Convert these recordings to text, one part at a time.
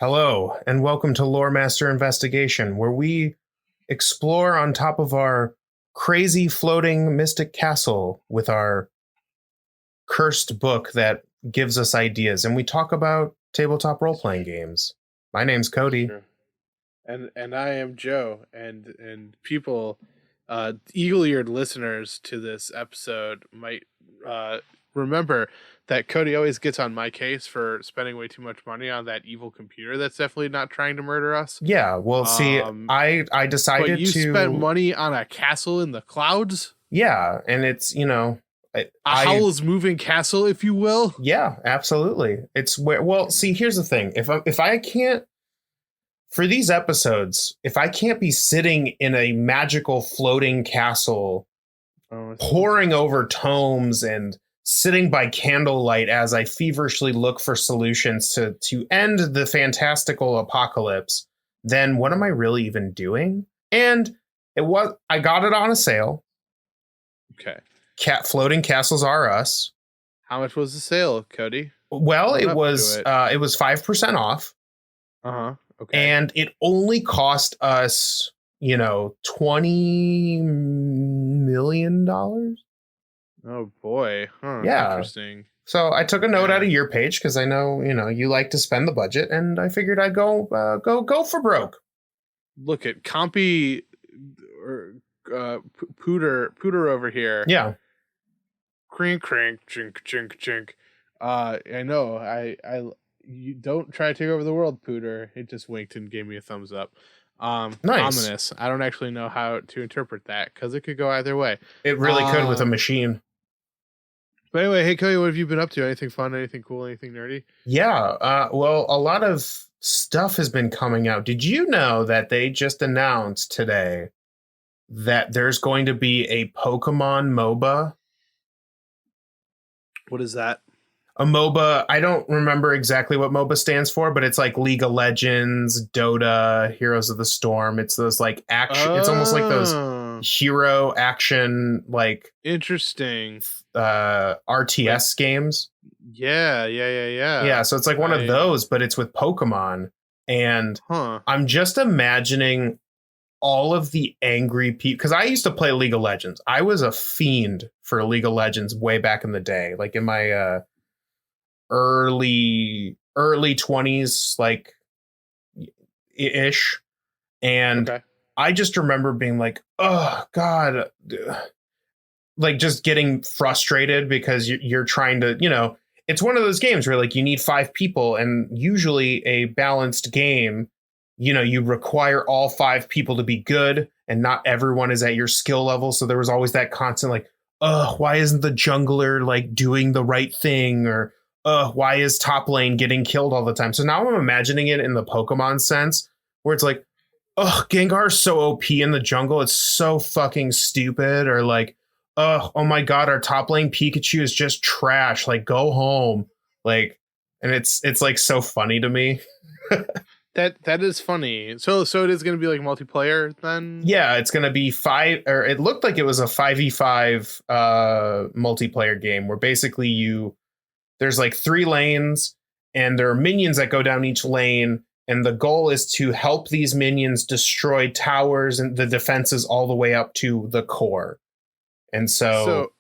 Hello, and welcome to LoreMaster Investigation, where we explore on top of our crazy floating mystic castle with our cursed book that gives us ideas, and we talk about tabletop role-playing games. My name's Cody. Sure. And I am Joe, and people, eagle-eared listeners to this episode might remember that Cody always gets on my case for spending way too much money on that evil computer that's definitely not trying to murder us. Yeah, well, see, I decided but you spent money on a castle in the clouds? Yeah, and it's, a Howl's Moving Castle, if you will? Yeah, absolutely. It's where, well, see, here's the thing. If I can't, for these episodes, if I can't be sitting in a magical floating castle, poring over tomes and sitting by candlelight as I feverishly look for solutions to end the fantastical apocalypse, then what am I really even doing? And I got it on a sale. Okay. Floating Castles R Us. How much was the sale, Cody? Well, it was 5% off. Uh-huh. Okay. And it only cost us, $20 million. Oh boy. Huh. Yeah. Interesting. So I took a note out of your page because I know, you like to spend the budget, and I figured I'd go for broke. Look at Compy or Pooter over here. Yeah. Crink, chink, chink, chink. I know. You don't try to take over the world, Pooter. It just winked and gave me a thumbs up. Nice. Ominous. I don't actually know how to interpret that because it could go either way. It really could with a machine. But anyway, hey Cody, what have you been up to? Anything fun? Anything cool? Anything nerdy? Yeah. Well, a lot of stuff has been coming out. Did you know that they just announced today that there's going to be a Pokemon MOBA? What is that? A MOBA, I don't remember exactly what MOBA stands for, but it's like League of Legends, Dota, Heroes of the Storm. It's those like action. It's almost like those hero action, like interesting RTS games. Yeah. Yeah, so it's like one of those, but it's with Pokemon. And I'm just imagining all of the angry people, because I used to play League of Legends. I was a fiend for League of Legends way back in the day, like in my early 20s, like ish. And okay. I just remember being like, oh God, like just getting frustrated because you're trying to, it's one of those games where like you need 5 people, and usually a balanced game, you require all 5 people to be good, and not everyone is at your skill level. So there was always that constant like, why isn't the jungler like doing the right thing? Or why is top lane getting killed all the time? So now I'm imagining it in the Pokemon sense, where it's like, Gengar is so OP in the jungle, it's so fucking stupid. Or like, oh my God, our top lane Pikachu is just trash. Like, go home. Like, and it's like so funny to me. That is funny. So it is going to be like multiplayer then? Yeah, it's going to be 5, or it looked like it was a 5v5 multiplayer game where basically there's like 3 lanes, and there are minions that go down each lane. And the goal is to help these minions destroy towers and the defenses all the way up to the core. And so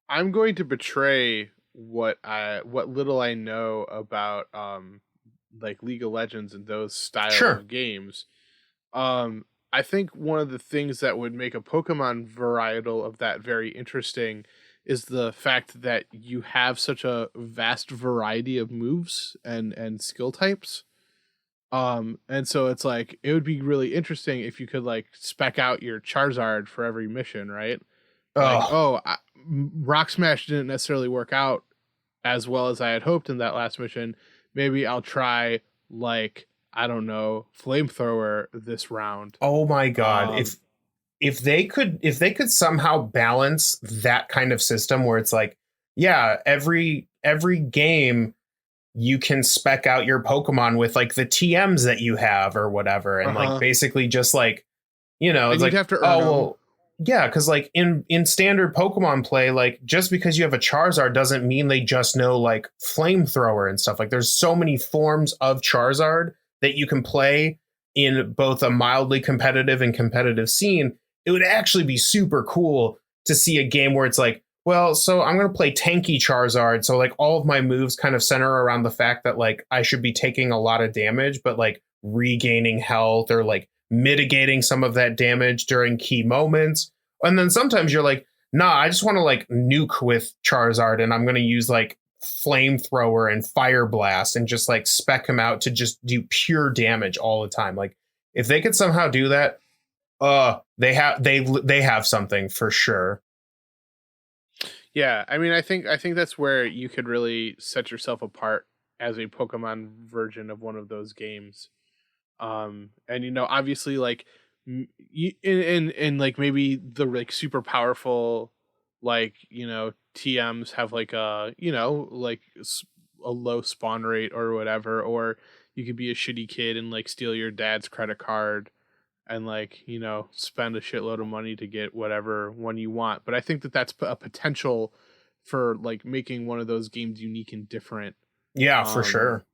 I'm going to betray what little I know about like League of Legends and those styles of games. I think one of the things that would make a Pokemon varietal of that very interesting is the fact that you have such a vast variety of moves and skill types. And so it's like, it would be really interesting if you could like spec out your Charizard for every mission, right? Like, Rock Smash didn't necessarily work out as well as I had hoped in that last mission. Maybe I'll try, like, I don't know, Flamethrower this round. Oh my God. If they could somehow balance that kind of system where it's like, yeah, every game you can spec out your Pokemon with like the TMs that you have or whatever. And like basically just like, it's like, have to earn Yeah, because like in standard Pokemon play, like just because you have a Charizard doesn't mean they just know like flamethrower and stuff. Like there's so many forms of Charizard that you can play in both a mildly competitive and competitive scene. It would actually be super cool to see a game where it's like, well, so I'm going to play tanky Charizard. So like all of my moves kind of center around the fact that like I should be taking a lot of damage, but like regaining health or like mitigating some of that damage during key moments. And then sometimes you're like, nah, I just want to like nuke with Charizard and I'm going to use like flamethrower and fire blast and just like spec him out to just do pure damage all the time. Like if they could somehow do that, they have something for sure. Yeah, I mean, I think that's where you could really set yourself apart as a Pokemon version of one of those games. And you know, obviously, like in like maybe the like super powerful, like, you know, TMs have like a, you know, like a low spawn rate or whatever, or you could be a shitty kid and like steal your dad's credit card and like, you know, spend a shitload of money to get whatever one you want. But I think that that's a potential for like making one of those games unique and different. Yeah, for sure.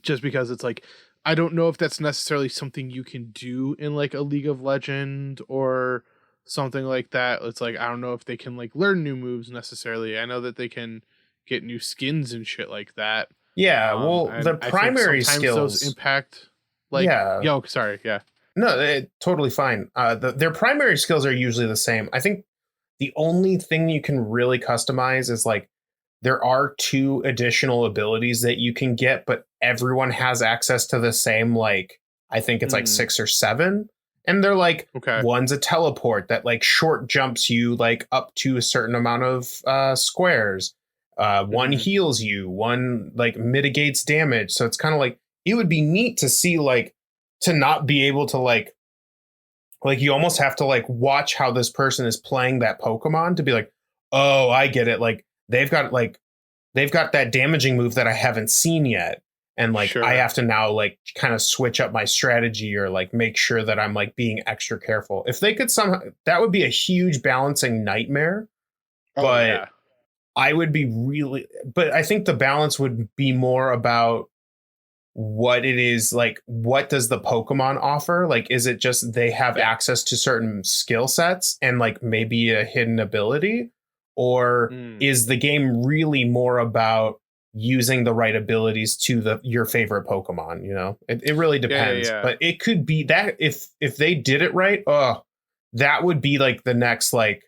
Just because it's like, I don't know if that's necessarily something you can do in like a League of Legends or something like that. It's like, I don't know if they can like learn new moves necessarily. I know that they can get new skins and shit like that. Yeah, well, the primary skills those impact. Like, yeah. Yo, sorry, yeah. No, totally fine. Their primary skills are usually the same. I think the only thing you can really customize is like there are 2 additional abilities that you can get, but everyone has access to the same, like, I think it's like 6 or 7. And they're like, okay, one's a teleport that like short jumps you like up to a certain amount of squares. One heals you, one like mitigates damage. So it's kind of like, it would be neat to see like, to not be able to like you almost have to like watch how this person is playing that Pokemon to be like, oh, I get it. Like they've got that damaging move that I haven't seen yet. And like, I have to now like kind of switch up my strategy or like make sure that I'm like being extra careful. If they could somehow, that would be a huge balancing nightmare. But I would be but I think the balance would be more about what it is, like what does the Pokemon offer? Like is it just they have access to certain skill sets and like maybe a hidden ability, or is the game really more about using the right abilities to your favorite Pokemon? You know, it really depends. But it could be that if they did it right, that would be like the next like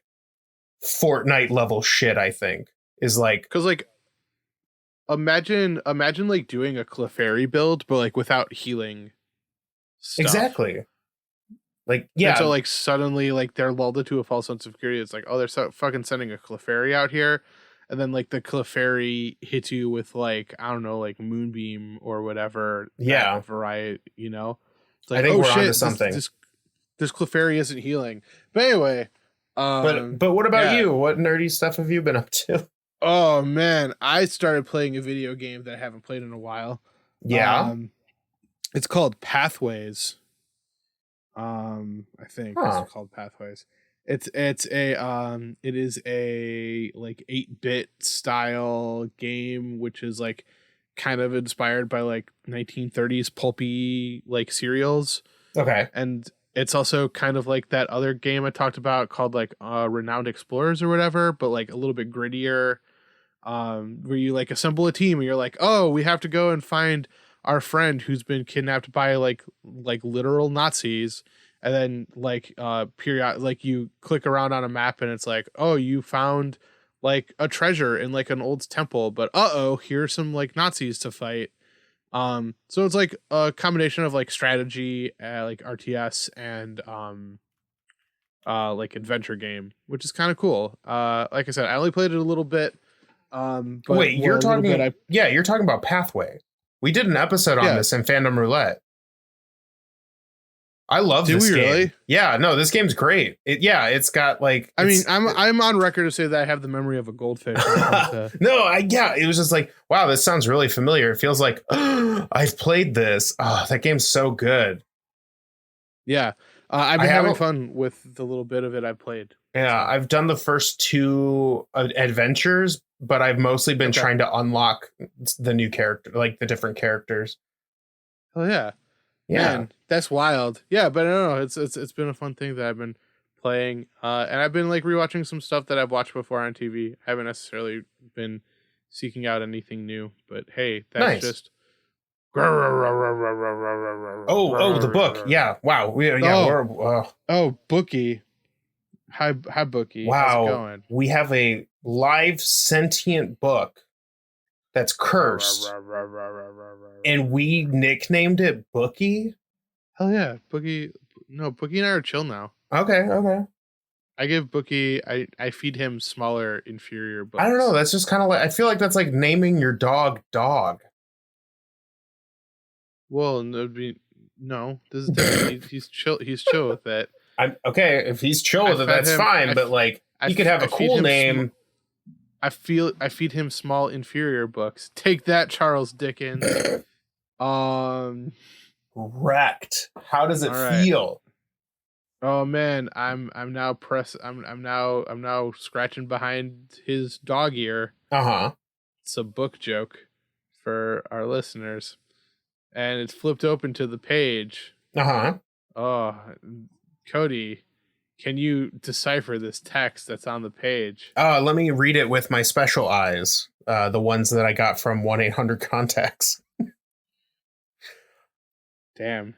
Fortnite level shit. I think is like, because like Imagine like doing a Clefairy build, but like without healing stuff. Exactly. Like, yeah. And so like suddenly like they're lulled into a false sense of security. It's like, oh, they're fucking sending a Clefairy out here. And then like the Clefairy hits you with like, I don't know, like Moonbeam or whatever. Yeah. Variety, you know? It's like, I think we're onto something. This Clefairy isn't healing. But anyway. But what about you? What nerdy stuff have you been up to? Oh man, I started playing a video game that I haven't played in a while. Yeah. It's called Pathways. I think it's called Pathways. It is a like 8-bit style game, which is like kind of inspired by like 1930s pulpy like serials. Okay. And it's also kind of like that other game I talked about called like Renowned Explorers or whatever, but like a little bit grittier, where you like assemble a team and you're like, oh, we have to go and find our friend who's been kidnapped by like literal Nazis. And then like period, like you click around on a map and it's like, oh, you found like a treasure in like an old temple, but here's some like Nazis to fight. So it's like a combination of like strategy, like RTS and like adventure game, which is kind of cool. Like I said, I only played it a little bit. But wait, you're talking you're talking about Pathway. We did an episode on this in Fandom Roulette. I love this game. Really? Yeah, no, this game's great. It's got like, I mean, I'm on record to say that I have the memory of a goldfish. It was just like, wow, this sounds really familiar. It feels like I've played this. Oh, that game's so good. Yeah. I've been having fun with the little bit of it I've played. Yeah, so. I've done the first 2 adventures, but I've mostly been trying to unlock the new character, like the different characters. Oh yeah. Man, that's wild. Yeah, but I don't know. It's been a fun thing that I've been playing, and I've been like rewatching some stuff that I've watched before on TV. I haven't necessarily been seeking out anything new, but hey, that's just. Oh, the book. Yeah. Wow. Bookie. Hi, Bookie. Wow. How's it going? We have a live sentient book that's cursed, and we nicknamed it Bookie. Hell yeah, Bookie. No, Bookie and I are chill now. Okay. I give Bookie. I feed him smaller, inferior books. I don't know. That's just kind of like, I feel like that's like naming your dog. Well, no. This is different. He's chill. He's chill with it. Okay. If he's chill with it, that's fine. But like, you could have a cool name. I feed him small, inferior books. Take that, Charles Dickens. Wrecked. How does it feel? Oh man, I'm now scratching behind his dog ear. It's a book joke for our listeners. And it's flipped open to the page. Oh, Cody, can you decipher this text that's on the page? Let me read it with my special eyes. The ones that I got from 1-800-CONTACTS. Damn,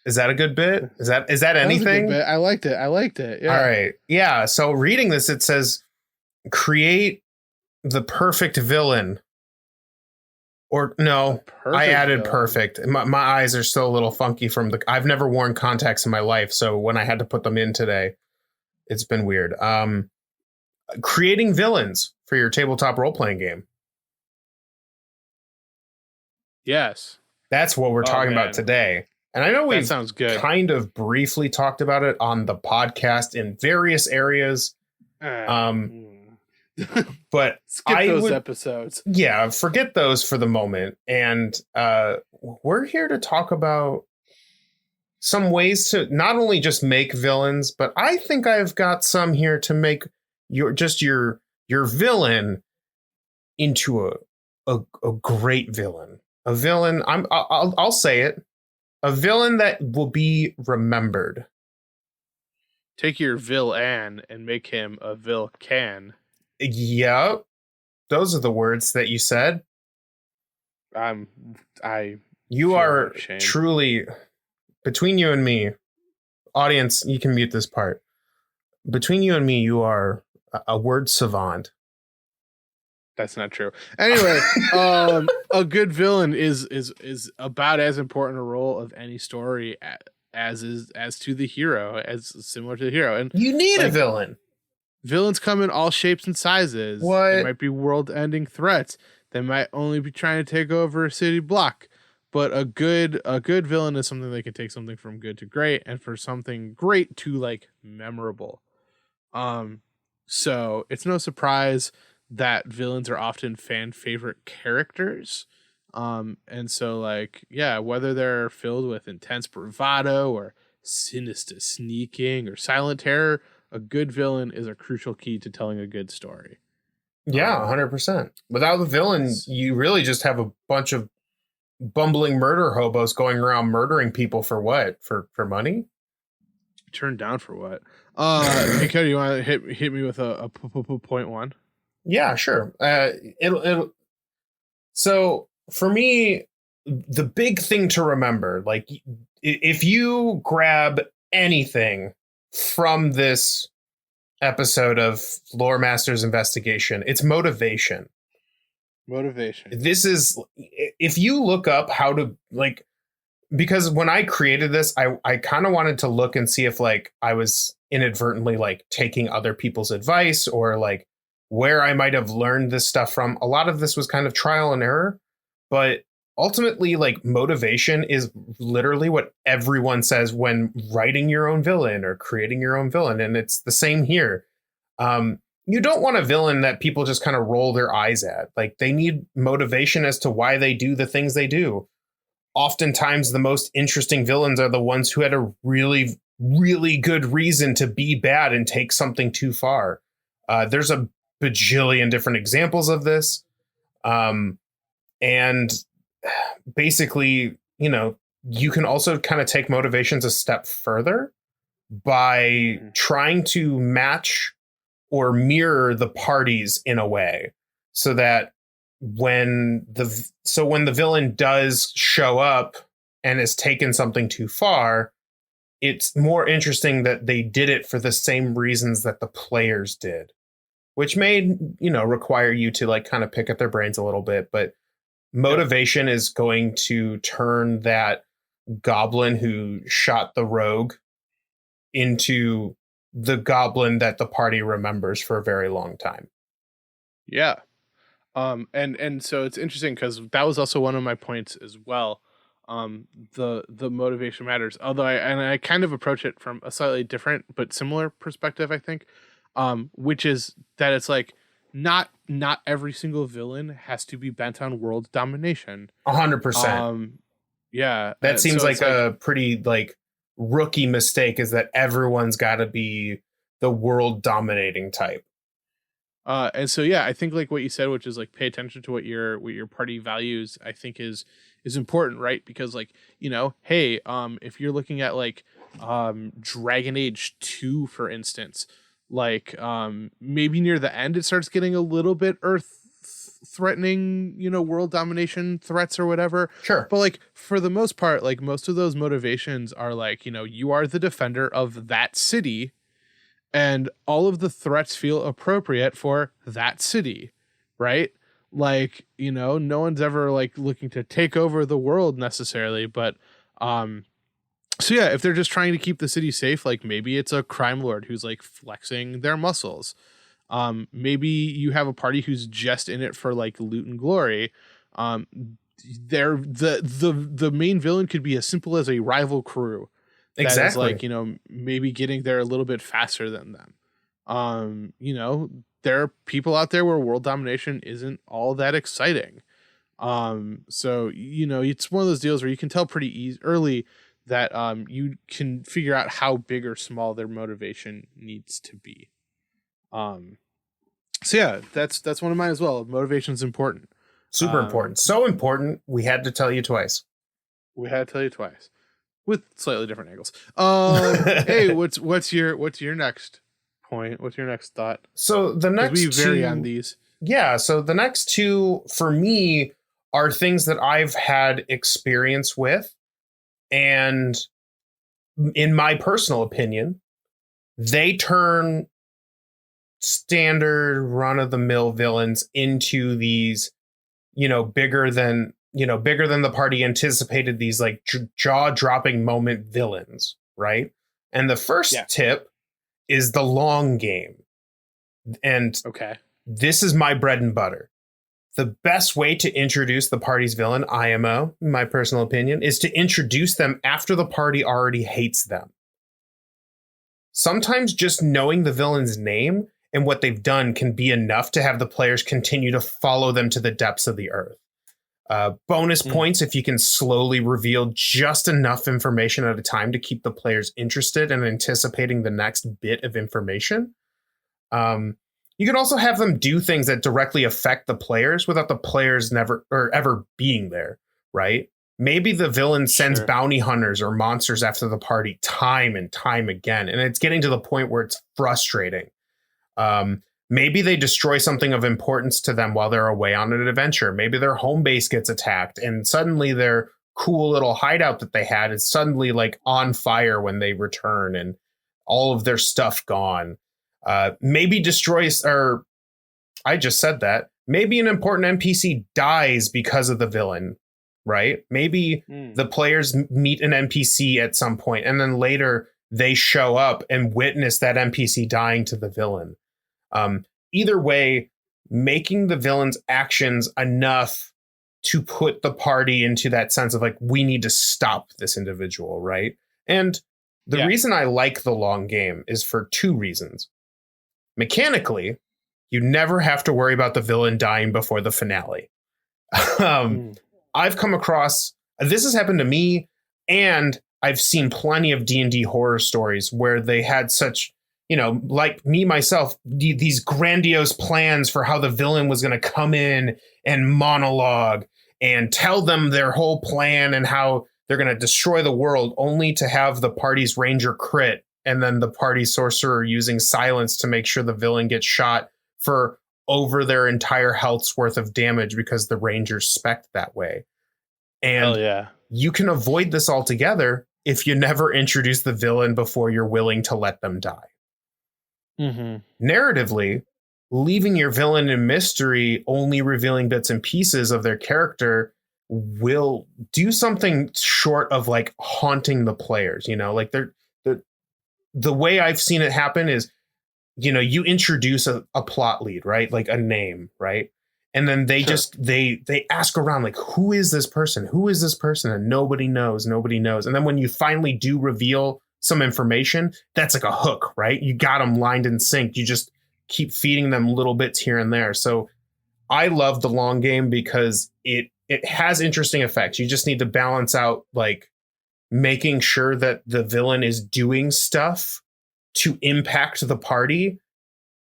Is that a good bit? Is that anything? That I liked it. Yeah. All right. Yeah. So reading this, it says, create the perfect villain. Or no, I added villain. Perfect. My eyes are still a little funky from I've never worn contacts in my life. So when I had to put them in today, it's been weird. Creating villains for your tabletop role-playing game. Yes. That's what we're talking about today. And I know we've sounds good. Kind of briefly talked about it on the podcast in various areas. But skip those episodes. Yeah, forget those for the moment. And we're here to talk about some ways to not only just make villains, but I think I've got some here to make your villain into a great villain. A villain, I'll say it. A villain that will be remembered. Take your villain and make him a can. Yeah, those are the words that you said. You are truly, between you and me, audience, you can mute this part. Between you and me, you are a word savant. That's not true. Anyway, a good villain is about as important a role of any story as to the hero, as similar to the hero. And you need a villain. Villains come in all shapes and sizes. What? They might be world-ending threats. They might only be trying to take over a city block. But a good villain is something that can take something from good to great, and for something great to like memorable. So it's no surprise that villains are often fan favorite characters. And so like, yeah, whether they're filled with intense bravado or sinister sneaking or silent terror, a good villain is a crucial key to telling a good story. Yeah, 100%. Without the villain, you really just have a bunch of bumbling murder hobos going around murdering people for what? For money? Turned down for what? Hey, Cody, you want to hit me with a point one? Yeah, sure. So for me, the big thing to remember, like if you grab anything from this episode of LoreMaster's investigation, it's motivation. This is, if you look up how to, like, because when I created this, I kind of wanted to look and see if like I was inadvertently like taking other people's advice or like where I might have learned this stuff from. A lot of this was kind of trial and error, but ultimately, like, motivation is literally what everyone says when writing your own villain or creating your own villain. And it's the same here. You don't want a villain that people just kind of roll their eyes at. Like, they need motivation as to why they do the things they do. oftentimes the most interesting villains are the ones who had a really, really good reason to be bad and take something too far. There's a bajillion different examples of this. And basically, you can also kind of take motivations a step further by trying to match or mirror the parties in a way, so that when the villain does show up and has taken something too far, it's more interesting that they did it for the same reasons that the players did, which may, require you to like kind of pick at their brains a little bit. But motivation is going to turn that goblin who shot the rogue into the goblin that the party remembers for a very long time. Yeah. And so it's interesting because that was also one of my points as well. The motivation matters, although I kind of approach it from a slightly different but similar perspective, I think, which is that it's like not every single villain has to be bent on world domination. 100%. Yeah, that seems like a pretty like rookie mistake, is that everyone's got to be the world dominating type. And so, yeah, I think like what you said, which is like pay attention to what your party values, I think is important, right? Because like, hey, if you're looking at like Dragon Age 2, for instance, like maybe near the end it starts getting a little bit earth threatening, world domination threats or whatever. Sure. But like for the most part, like most of those motivations are like, you are the defender of that city, and all of the threats feel appropriate for that city, right? Like, no one's ever like looking to take over the world necessarily, but so yeah, if they're just trying to keep the city safe, like maybe it's a crime lord who's like flexing their muscles. Maybe you have a party who's just in it for like loot and glory. They're the main villain could be as simple as a rival crew. Exactly. That is like, maybe getting there a little bit faster than them. There are people out there where world domination isn't all that exciting. So, it's one of those deals where you can tell pretty early that you can figure out how big or small their motivation needs to be. So yeah, that's one of mine as well. Motivation is important. Super important. So important, we had to tell you twice. With slightly different angles. Hey, what's your next point? What's your next thought? So the next we vary on these. Yeah, so the next two for me are things that I've had experience with, and in my personal opinion, they turn standard run-of-the-mill villains into these, bigger than the party anticipated, these like jaw-dropping moment villains, right? And the first tip is the long game. And this is my bread and butter. The best way to introduce the party's villain, IMO, in my personal opinion, is to introduce them after the party already hates them. Sometimes just knowing the villain's name and what they've done can be enough to have the players continue to follow them to the depths of the earth. Bonus points if you can slowly reveal just enough information at a time to keep the players interested and anticipating the next bit of information. You can also have them do things that directly affect the players without the players never or ever being there, right? Maybe the villain sends bounty hunters or monsters after the party time and time again, and it's getting to the point where it's frustrating. Maybe they destroy something of importance to them while they're away on an adventure. Maybe their home base gets attacked, and suddenly their cool little hideout that they had is suddenly like on fire when they return, and all of their stuff gone. Maybe destroys, or I just said that. Maybe an important NPC dies because of the villain, right? Maybe the players meet an NPC at some point, and then later they show up and witness that NPC dying to the villain. Either way, making the villain's actions enough to put the party into that sense of like, we need to stop this individual, right? And the reason I like the long game is for two reasons. Mechanically, you never have to worry about the villain dying before the finale. I've come across This has happened to me, and I've seen plenty of D&D horror stories where they had such, like me, myself, these grandiose plans for how the villain was going to come in and monologue and tell them their whole plan and how they're going to destroy the world, only to have the party's ranger crit and then the party sorcerer using silence to make sure the villain gets shot for over their entire health's worth of damage because the rangers spec that way. And you can avoid this altogether if you never introduce the villain before you're willing to let them die. Narratively, leaving your villain in mystery, only revealing bits and pieces of their character, will do something short of like haunting the players. Like the way I've seen it happen is, you introduce a plot lead, right? Like a name, right? And then they they ask around, like, who is this person? Who is this person? And nobody knows. And then when you finally do reveal some information, that's like a hook, right? You got them lined and synced. You just keep feeding them little bits here and there. So I love the long game because it has interesting effects. You just need to balance out, like, making sure that the villain is doing stuff to impact the party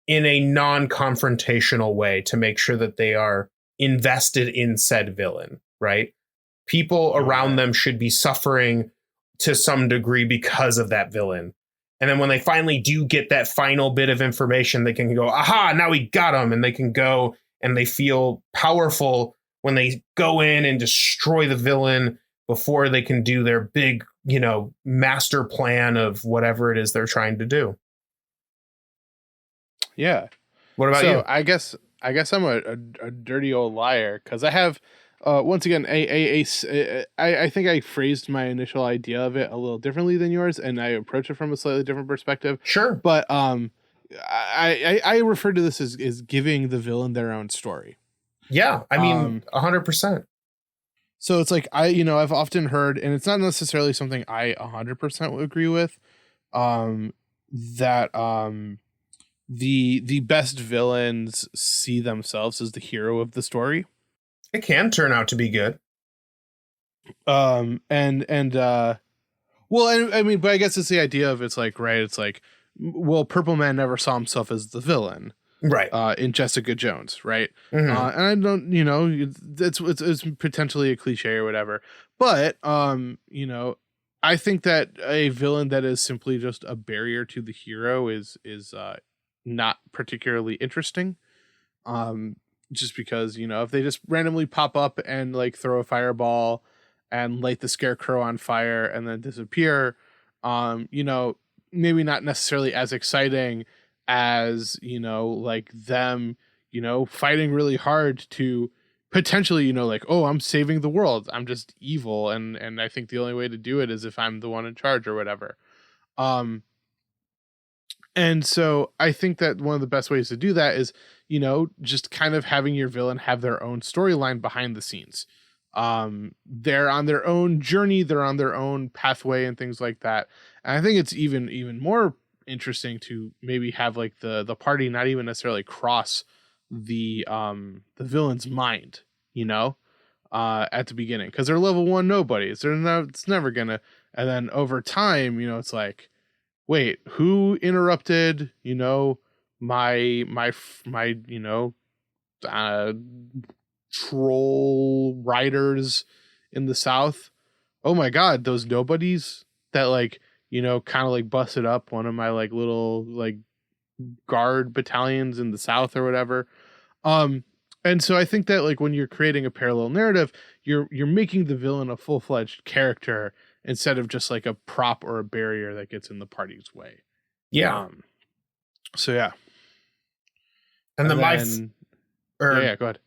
in a non-confrontational way to make sure that they are invested in said villain, right? People around them should be suffering to some degree because of that villain. And then when they finally do get that final bit of information, they can go, aha, now we got them. And they can go and they feel powerful when they go in and destroy the villain before they can do their big, master plan of whatever it is they're trying to do. Yeah. What about you? I guess I'm a dirty old liar because I have, once again, I think I phrased my initial idea of it a little differently than yours, and I approach it from a slightly different perspective. Sure. But I refer to this as giving the villain their own story. Yeah, I mean, 100%. So it's like, I've often heard, and it's not necessarily something I 100% would agree with, that the best villains see themselves as the hero of the story. It can turn out to be good. Well, I mean, but I guess it's the idea of, it's like, right, it's like, well, Purple Man never saw himself as the villain. Right. In Jessica Jones, right? And I don't, it's potentially a cliche or whatever, but I think that a villain that is simply just a barrier to the hero is not particularly interesting. Just because, if they just randomly pop up and like throw a fireball and light the scarecrow on fire and then disappear, maybe not necessarily as exciting as, like them, fighting really hard to potentially, like, oh, I'm saving the world. I'm just evil. And I think the only way to do it is if I'm the one in charge or whatever. And so I think that one of the best ways to do that is, just kind of having your villain have their own storyline behind the scenes. They're on their own journey. They're on their own pathway and things like that. And I think it's even more interesting to maybe have like the party not even necessarily cross the villain's mind, at the beginning, because they're level 1 nobodies. It's never gonna. And then over time, it's like, wait, who interrupted, my troll riders in the South? Oh my God, those nobodies that like, kind of like busted up one of my like little like guard battalions in the South or whatever. And so I think that like when you're creating a parallel narrative, you're making the villain a full-fledged character instead of just like a prop or a barrier that gets in the party's way. Yeah. So yeah. And then go ahead.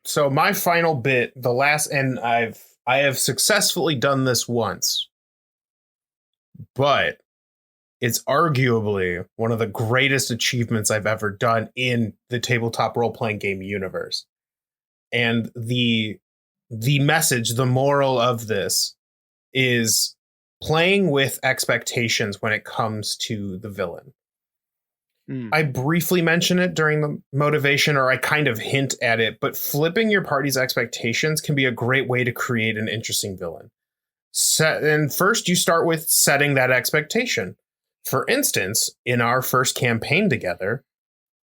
So my final bit, the last, and I have successfully done this once, but it's arguably one of the greatest achievements I've ever done in the tabletop role-playing game universe. And the message, the moral of this is playing with expectations when it comes to the villain. I briefly mention it during the motivation, or I kind of hint at it, but flipping your party's expectations can be a great way to create an interesting villain. And first, you start with setting that expectation. For instance, in our first campaign together,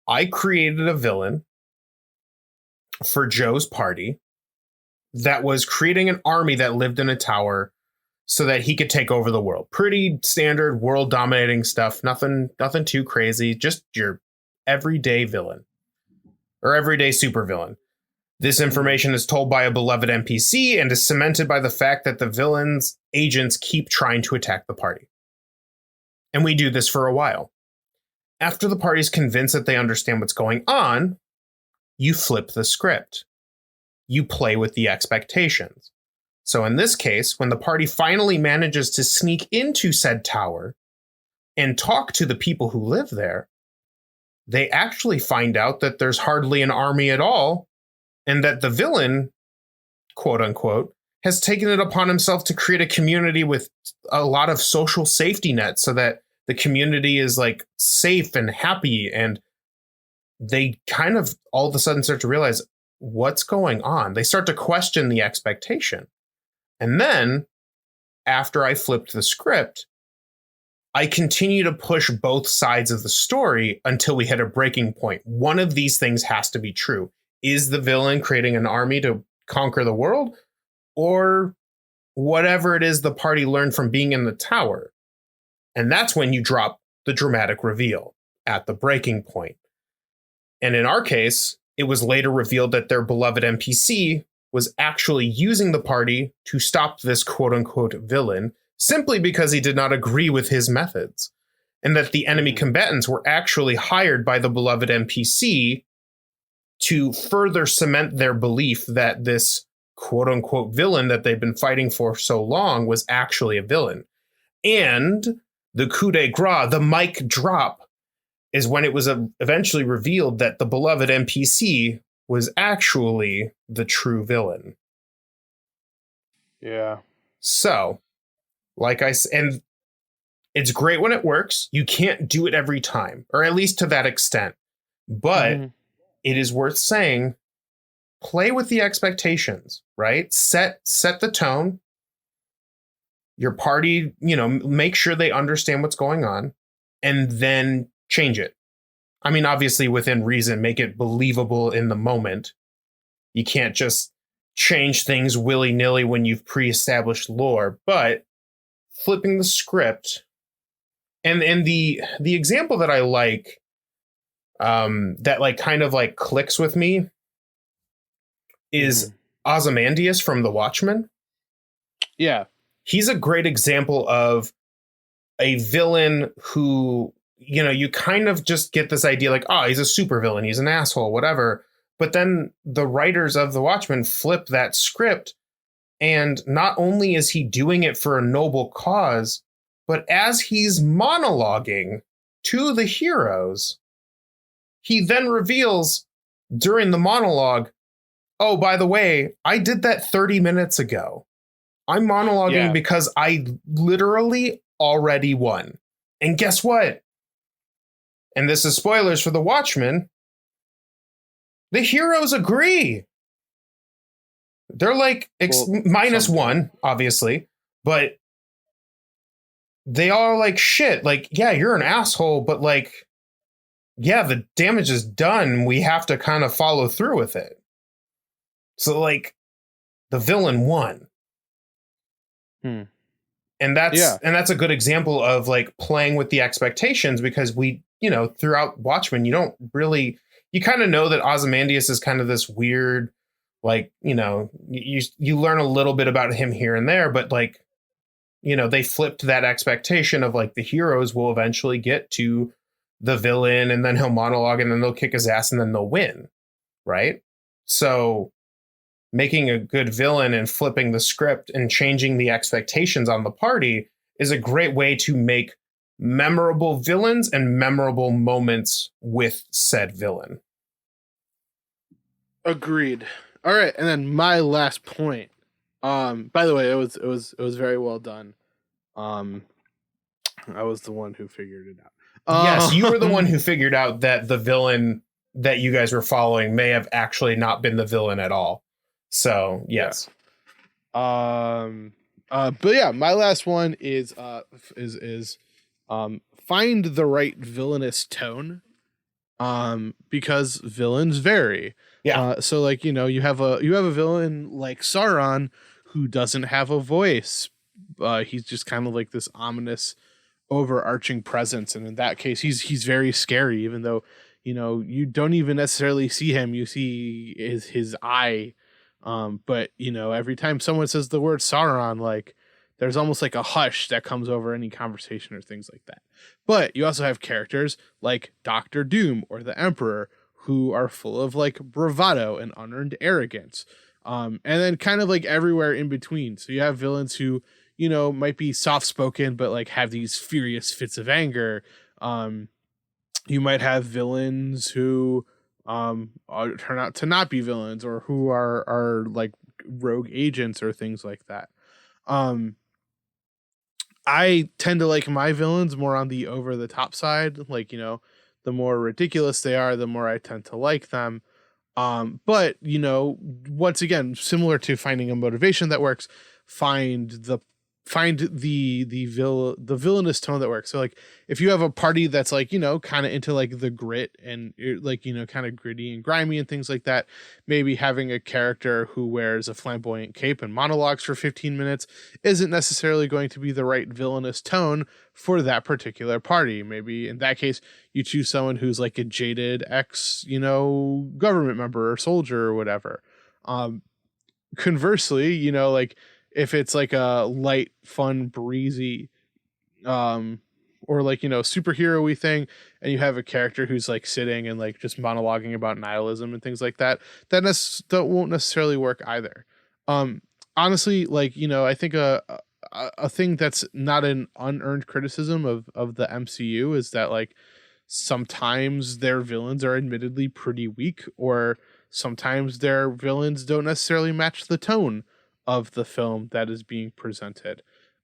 I created a villain for Joe's party that was creating an army that lived in a tower so that he could take over the world. Pretty standard world dominating stuff. Nothing too crazy. Just your everyday villain or everyday supervillain. This information is told by a beloved NPC and is cemented by the fact that the villain's agents keep trying to attack the party. And we do this for a while. After the party's convinced that they understand what's going on, you flip the script. You play with the expectations. So in this case, when the party finally manages to sneak into said tower and talk to the people who live there, they actually find out that there's hardly an army at all, and that the villain, quote unquote, has taken it upon himself to create a community with a lot of social safety nets so that the community is like safe and happy. And they kind of all of a sudden start to realize what's going on. They start to question the expectation. And then after I flipped the script, I continue to push both sides of the story until we hit a breaking point. One of these things has to be true. Is the villain creating an army to conquer the world? Or whatever it is the party learned from being in the tower? And that's when you drop the dramatic reveal at the breaking point. And in our case, it was later revealed that their beloved NPC was actually using the party to stop this quote-unquote villain simply because he did not agree with his methods, and that the enemy combatants were actually hired by the beloved NPC to further cement their belief that this quote-unquote villain that they've been fighting for so long was actually a villain. And the coup de grace, the mic drop, is when it was eventually revealed that the beloved NPC was actually the true villain. Yeah. So, like I said, and it's great when it works. You can't do it every time, or at least to that extent. But it is worth saying, play with the expectations, right? Set the tone. Your party, make sure they understand what's going on, and then change it. I mean, obviously within reason, make it believable in the moment. You can't just change things willy-nilly when you've pre-established lore, but flipping the script. And the example that I like, that like kind of like clicks with me is Ozymandias from The Watchmen. Yeah. He's a great example of a villain who, you kind of just get this idea like, oh, he's a super villain, he's an asshole, whatever. But then the writers of The Watchmen flip that script, and not only is he doing it for a noble cause, but as he's monologuing to the heroes, he then reveals during the monologue, oh, by the way, I did that 30 minutes ago. I'm monologuing because I literally already won. And guess what? And this is spoilers for The Watchmen. The heroes agree. They're like -1, obviously, but they are like, shit, like, yeah, you're an asshole, but like, yeah, the damage is done. We have to kind of follow through with it. So like the villain won. And that's a good example of like playing with the expectations, because we, throughout Watchmen, you don't really, you kind of know that Ozymandias is kind of this weird, like, you learn a little bit about him here and there, but like, they flipped that expectation of like the heroes will eventually get to the villain, and then he'll monologue, and then they'll kick his ass, and then they'll win. Right. So making a good villain and flipping the script and changing the expectations on the party is a great way to make memorable villains and memorable moments with said villain. Agreed. All right, and then my last point. By the way, it was very well done. I was the one who figured it Yes, you were the one who figured out that the villain that you guys were following may have actually not been the villain at all. So yes. Yeah. But yeah, my last one is find the right villainous tone. Because villains vary. Yeah. So like, you have a villain like Sauron who doesn't have a voice. He's just kind of like this ominous overarching presence, and in that case he's very scary, even though you don't even necessarily see him. You see his eye. But every time someone says the word Sauron, like there's almost like a hush that comes over any conversation or things like that. But you also have characters like Doctor Doom or the Emperor who are full of like bravado and unearned arrogance. And then kind of like everywhere in between. So you have villains who, might be soft spoken, but like have these furious fits of anger. You might have villains who turn out to not be villains, or who are like rogue agents or things like that. I tend to like my villains more on the over the top side. Like, the more ridiculous they are, the more I tend to like them. But once again, similar to finding a motivation that works, find the villainous tone that works. So like if you have a party that's like, kind of into like the grit and like, kind of gritty and grimy and things like that, maybe having a character who wears a flamboyant cape and monologues for 15 minutes isn't necessarily going to be the right villainous tone for that particular party. Maybe in that case, you choose someone who's like a jaded ex, government member or soldier or whatever. Conversely, like if it's like a light, fun, breezy, or like, superhero-y thing, and you have a character who's like sitting and like just monologuing about nihilism and things like that, that won't necessarily work either. Honestly, like, I think a thing that's not an unearned criticism of the MCU is that like sometimes their villains are admittedly pretty weak, or sometimes their villains don't necessarily match the tone of the film that is being presented.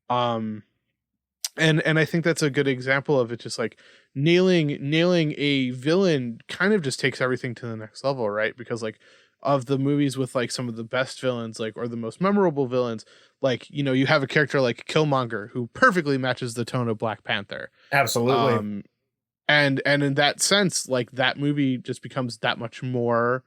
And I think that's a good example of it. Just like nailing a villain kind of just takes everything to the next level, right? Because like of the movies with like some of the best villains, like, or the most memorable villains, like, you have a character like Killmonger who perfectly matches the tone of Black Panther. Absolutely. And in that sense, like that movie just becomes that much more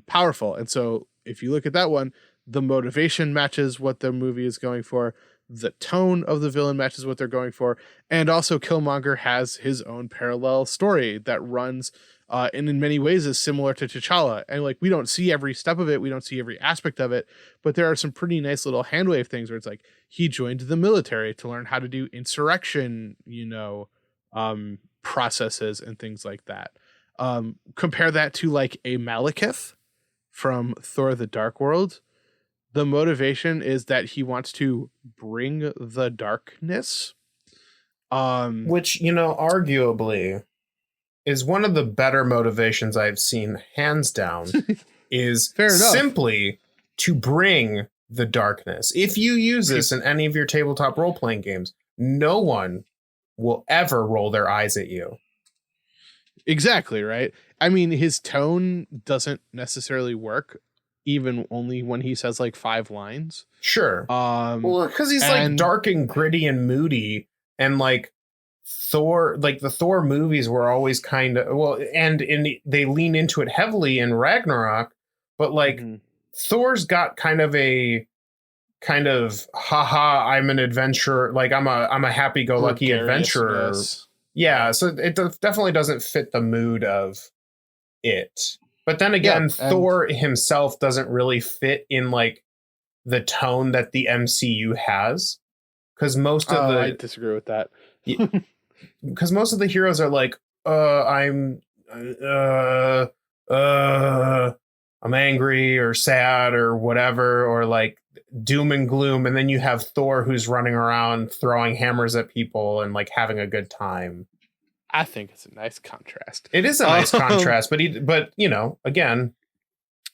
powerful. And so if you look at that one, the motivation matches what the movie is going for. The tone of the villain matches what they're going for. And also Killmonger has his own parallel story that runs and in many ways is similar to T'Challa. And like, we don't see every step of it. We don't see every aspect of it, but there are some pretty nice little handwave things where it's like, he joined the military to learn how to do insurrection, processes and things like that. Compare that to like a Malekith from Thor: The Dark World. The motivation is that he wants to bring the darkness. Which, arguably is one of the better motivations I've seen, hands down, is simply to bring the darkness. If you use this in any of your tabletop role-playing games, no one will ever roll their eyes at you. Exactly, right? I mean, his tone doesn't necessarily work even only when he says like 5 lines. Sure. Well, because he's like dark and gritty and moody, and like Thor, like the Thor movies were always kind of, and they lean into it heavily in Ragnarok, but like Thor's got kind of haha, I'm an adventurer, like I'm a happy-go-lucky adventurer. Yeah, so it definitely doesn't fit the mood of it. But then again, Thor himself doesn't really fit in like the tone that the MCU has, because most of I disagree with that. Because most of the heroes are like, I'm angry or sad or whatever, or like doom and gloom, and then you have Thor who's running around throwing hammers at people and like having a good time. I think it's a nice contrast. It is a nice contrast, but again,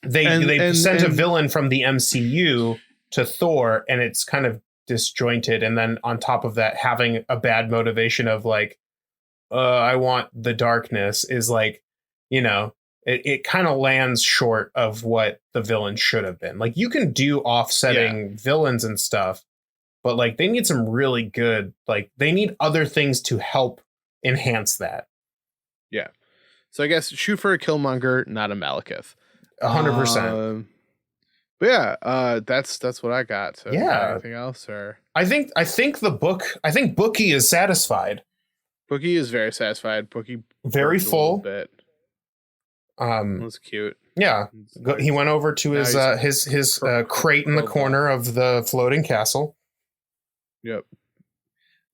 they sent a villain from the MCU to Thor, and it's kind of disjointed. And then on top of that, having a bad motivation of like, I want the darkness is like, you know, it kind of lands short of what the villain should have been. Like you can do offsetting villains and stuff, but like they need some really good, like they need other things to help enhance that. Yeah. So I guess shoot for a Killmonger, not a Malekith. 100%. But yeah, that's what I got. So yeah. Anything else or? I think Bookie is satisfied. Bookie is very satisfied. Bookie very full. Bit. It was cute. Yeah, he went over to his crate in the corner of the floating castle. Yep.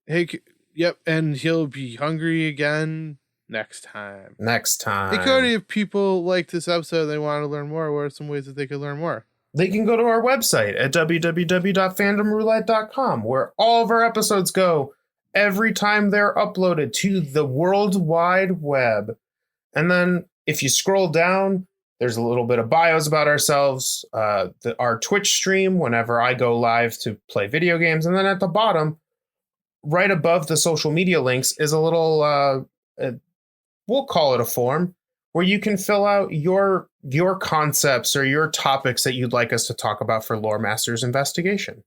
Hey, yep, and he'll be hungry again next time. Hey, Cody, if people like this episode, they want to learn more, what are some ways that they could learn more? They can go to our website at www.fandomroulette.com, where all of our episodes go every time they're uploaded to the World Wide Web. And then if you scroll down, there's a little bit of bios about ourselves, our Twitch stream whenever I go live to play video games. And then at the bottom, right above the social media links, is a little, we'll call it a form, where you can fill out your concepts or your topics that you'd like us to talk about for LoreMaster's investigation.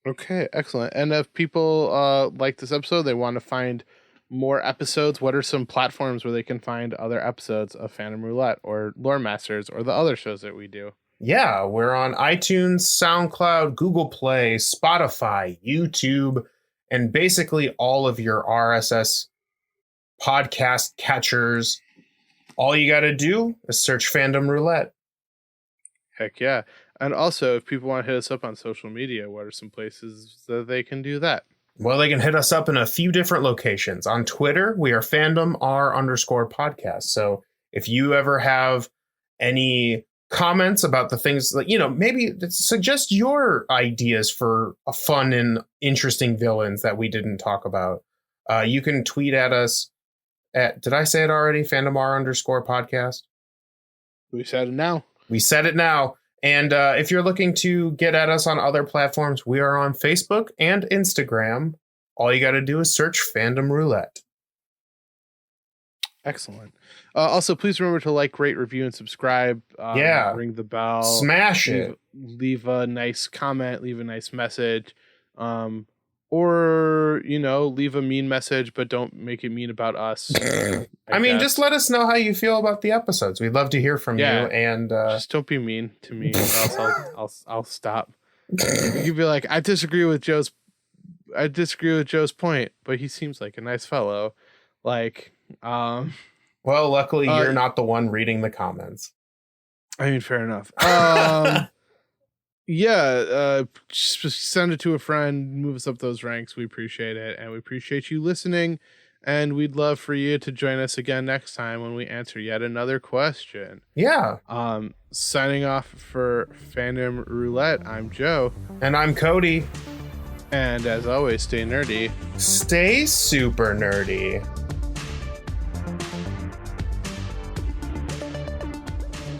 Okay, excellent. And if people like this episode, they want to find more episodes, what are some platforms where they can find other episodes of Phantom Roulette or LoreMasters or the other shows that we do? Yeah, we're on iTunes, SoundCloud, Google Play, Spotify, YouTube, and basically all of your RSS podcast catchers. All you got to do is search Fandom Roulette. Heck yeah. And also, if people want to hit us up on social media, what are some places that they can do that? Well, they can hit us up in a few different locations. On Twitter, we are FandomR_podcast. So if you ever have any comments about the things that, you know, maybe suggest your ideas for a fun and interesting villains that we didn't talk about, you can tweet at us at, did I say it already? FandomR_podcast. We said it now. We said it now. And if you're looking to get at us on other platforms, we are on Facebook and Instagram. All you got to do is search Fandom Roulette. Excellent. Also, please remember to like, rate, review, and subscribe. Ring the bell. Smash it. Leave a nice comment. Leave a nice message. Or, you know, leave a mean message, but don't make it mean about us. I mean, just let us know how you feel about the episodes. We'd love to hear from you. And just don't be mean to me, or else I'll stop. You'd be like, I disagree with Joe's point, but he seems like a nice fellow. Like, well, luckily you're not the one reading the comments. I mean, fair enough. Just send it to a friend, move us up those ranks. We appreciate it, and we appreciate you listening, and we'd love for you to join us again next time when we answer yet another question. Signing off for Fandom Roulette, I'm Joe. And I'm Cody. And as always, stay nerdy. Stay super nerdy.